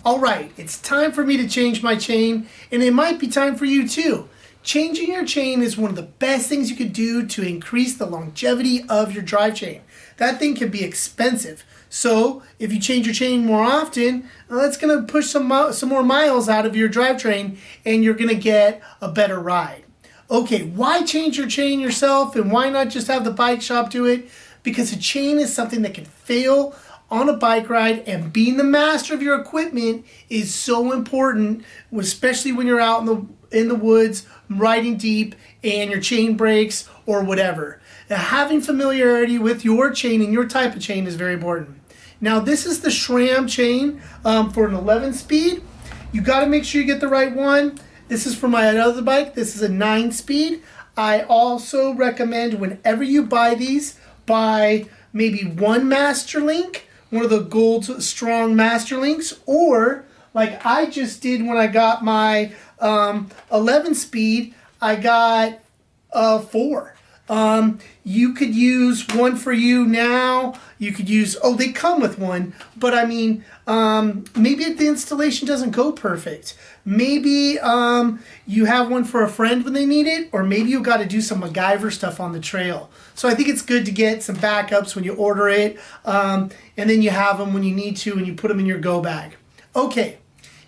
Alright, it's time for me to change my chain, and it might be time for you too. Changing your chain is one of the best things you could do to increase the longevity of your drive chain. That thing can be expensive. So if you change your chain more often, that's going to push some more miles out of your drivetrain, and you're going to get a better ride. Okay, why change your chain yourself, and why not just have the bike shop do it? Because a chain is something that can fail on a bike ride, and being the master of your equipment is so important, especially when you're out in the woods riding deep and your chain breaks or whatever. Now, having familiarity with your chain and your type of chain is very important. Now, this is the SRAM chain for an 11 speed. You got to make sure you get the right one. This is for my other bike. This is a 9 speed. I also recommend whenever you buy these, buy maybe one master link, one of the gold strong master links, or like I just did when I got my 11 speed, I got 4. You could use one for you now. You could use, oh, they come with one, but I mean, maybe the installation doesn't go perfect. Maybe you have one for a friend when they need it, or maybe you got to do some MacGyver stuff on the trail. So I think it's good to get some backups when you order it, and then you have them when you need to, and you put them in your go bag. Okay,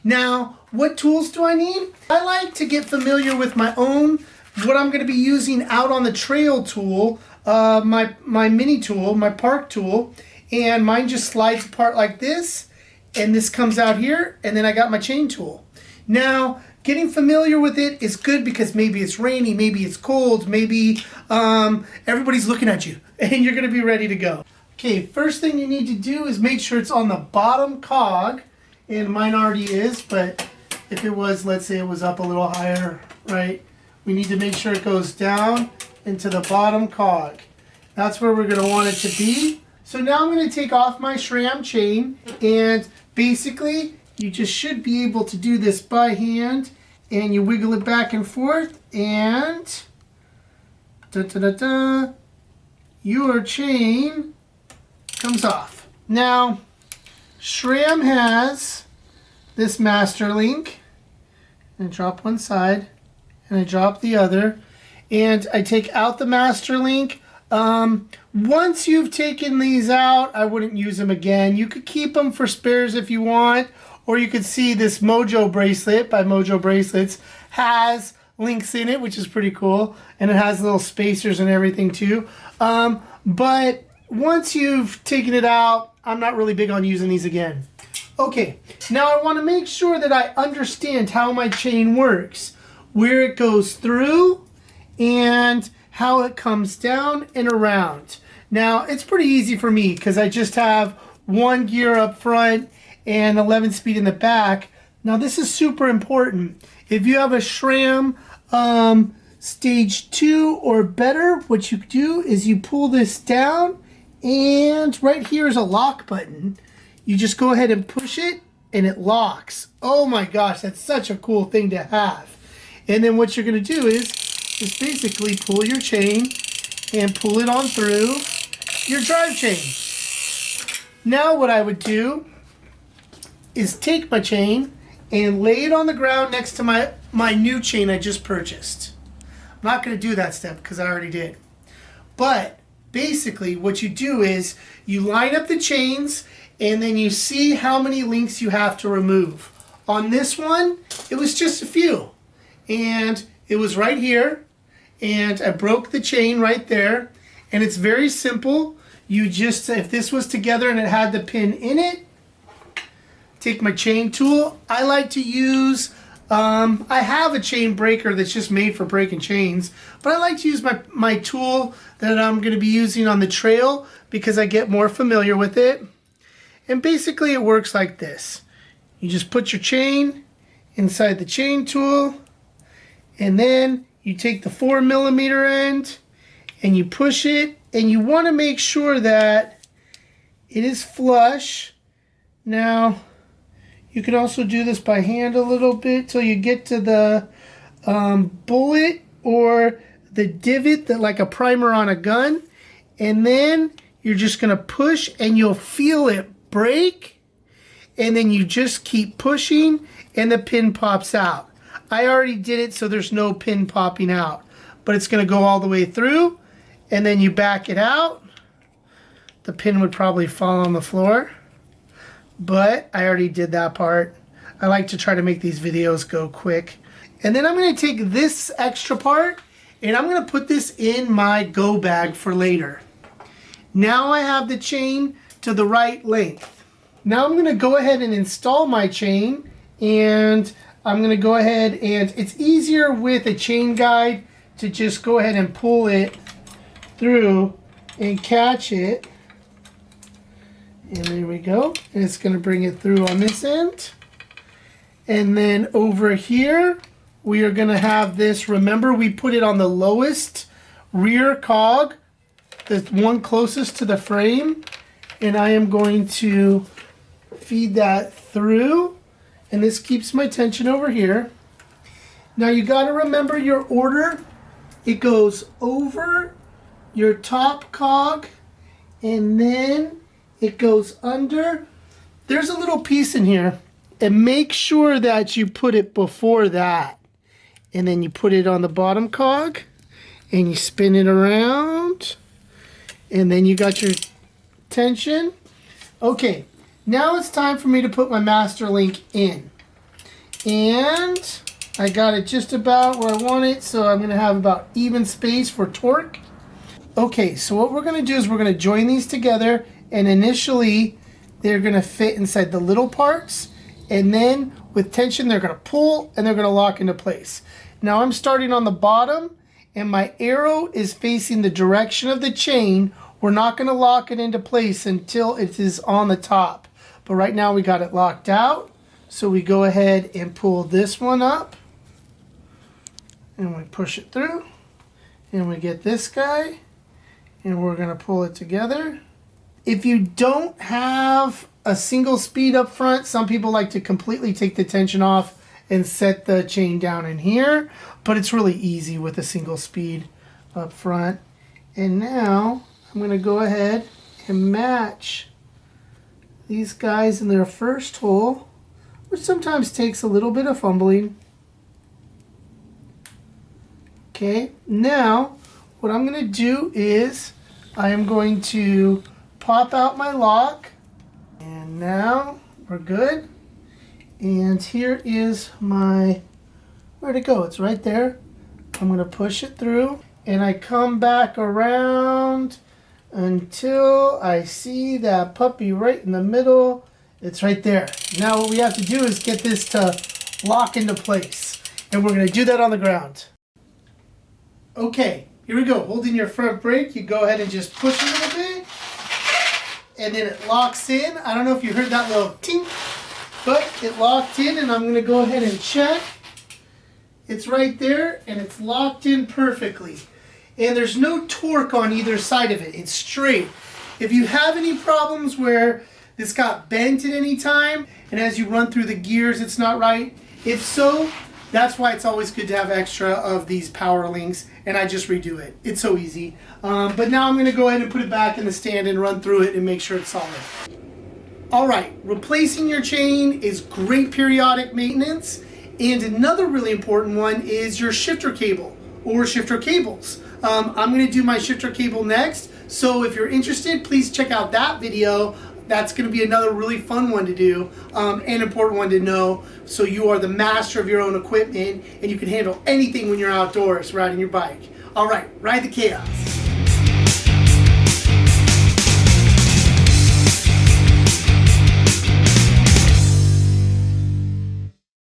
now what tools do I need? I like to get familiar with my own, what I'm going to be using out on the trail tool, my mini tool, my park tool, and mine just slides apart like this, and this comes out here, and then I got my chain tool. Now, getting familiar with it is good because maybe it's rainy, maybe it's cold, maybe everybody's looking at you, and you're going to be ready to go. Okay, first thing you need to do is make sure it's on the bottom cog, and mine already is, but if it was, let's say it was up a little higher, right? We need to make sure it goes down into the bottom cog. That's where we're going to want it to be. So now I'm going to take off my SRAM chain, and basically you just should be able to do this by hand, and you wiggle it back and forth, and your chain comes off. Now, SRAM has this master link, and drop one side, and I drop the other, and I take out the master link. Once you've taken these out, I wouldn't use them again. You could keep them for spares if you want, or you could see this Mojo bracelet by Mojo Bracelets has links in it, which is pretty cool, and it has little spacers and everything too. But once you've taken it out, I'm not really big on using these again. Okay, now I want to make sure that I understand how my chain works, where it goes through, and how it comes down and around. Now, it's pretty easy for me because I just have one gear up front and 11 speed in the back. Now, this is super important. If you have a SRAM stage 2 or better, what you do is you pull this down, and right here is a lock button. You just go ahead and push it, and it locks. Oh my gosh, that's such a cool thing to have. And then what you're going to do is just basically pull your chain and pull it on through your drive chain. Now what I would do is take my chain and lay it on the ground next to my new chain I just purchased. I'm not going to do that step because I already did. But basically what you do is you line up the chains, and then you see how many links you have to remove. On this one, it was just a few. And it was right here, and I broke the chain right there, and it's very simple. You just, if this was together and it had the pin in it, take my chain tool. I like to use, I have a chain breaker that's just made for breaking chains, but I like to use my tool that I'm going to be using on the trail because I get more familiar with it. And basically it works like this. You just put your chain inside the chain tool, and then you take the 4mm end and you push it, and you want to make sure that it is flush. Now, you can also do this by hand a little bit till you get to the bullet or the divot that like a primer on a gun, and then you're just going to push, and you'll feel it break, and then you just keep pushing and the pin pops out. I already did it so there's no pin popping out, but it's going to go all the way through, and then you back it out. The pin would probably fall on the floor, but I already did that part. I like to try to make these videos go quick. And then I'm going to take this extra part and I'm going to put this in my go bag for later. Now I have the chain to the right length. Now I'm going to go ahead and install my chain, and I'm going to go ahead, and it's easier with a chain guide to just go ahead and pull it through and catch it. And there we go. And it's going to bring it through on this end. And then over here, we are going to have this. Remember, we put it on the lowest rear cog, the one closest to the frame. And I am going to feed that through. And this keeps my tension over here. Now you got to remember your order. It goes over your top cog, and then it goes under. There's a little piece in here, and make sure that you put it before that. And then you put it on the bottom cog, and you spin it around, and then you got your tension. Okay, now it's time for me to put my master link in. And I got it just about where I want it, so I'm going to have about even space for torque. Okay, so what we're going to do is we're going to join these together, and initially they're going to fit inside the little parts, and then with tension they're going to pull and they're going to lock into place. Now I'm starting on the bottom, and my arrow is facing the direction of the chain. We're not going to lock it into place until it is on the top, but right now we got it locked out. So we go ahead and pull this one up, and we push it through, and we get this guy, and we're going to pull it together. If you don't have a single speed up front, some people like to completely take the tension off and set the chain down in here, but it's really easy with a single speed up front. And now I'm going to go ahead and match these guys in their first hole, which sometimes takes a little bit of fumbling. Okay, now what I'm going to do is I am going to pop out my lock, and now we're good. And here is my, where'd it go? It's right there. I'm going to push it through, and I come back around until I see that puppy right in the middle. It's right there. Now what we have to do is get this to lock into place, and we're going to do that on the ground. Okay, here we go. Holding your front brake, you go ahead and just push a little bit, and then it locks in. I don't know if you heard that little tink, but it locked in, and I'm going to go ahead and check. It's right there, and it's locked in perfectly. And there's no torque on either side of it. It's straight. If you have any problems where this got bent at any time, and as you run through the gears it's not right, if so, that's why it's always good to have extra of these power links, and I just redo it. It's so easy. But now I'm going to go ahead and put it back in the stand and run through it and make sure it's solid. Alright, replacing your chain is great periodic maintenance, and another really important one is your shifter cable or shifter cables. I'm going to do my shifter cable next, so if you're interested, please check out that video. That's going to be another really fun one to do, and important one to know, so you are the master of your own equipment and you can handle anything when you're outdoors riding your bike. All right, ride the chaos.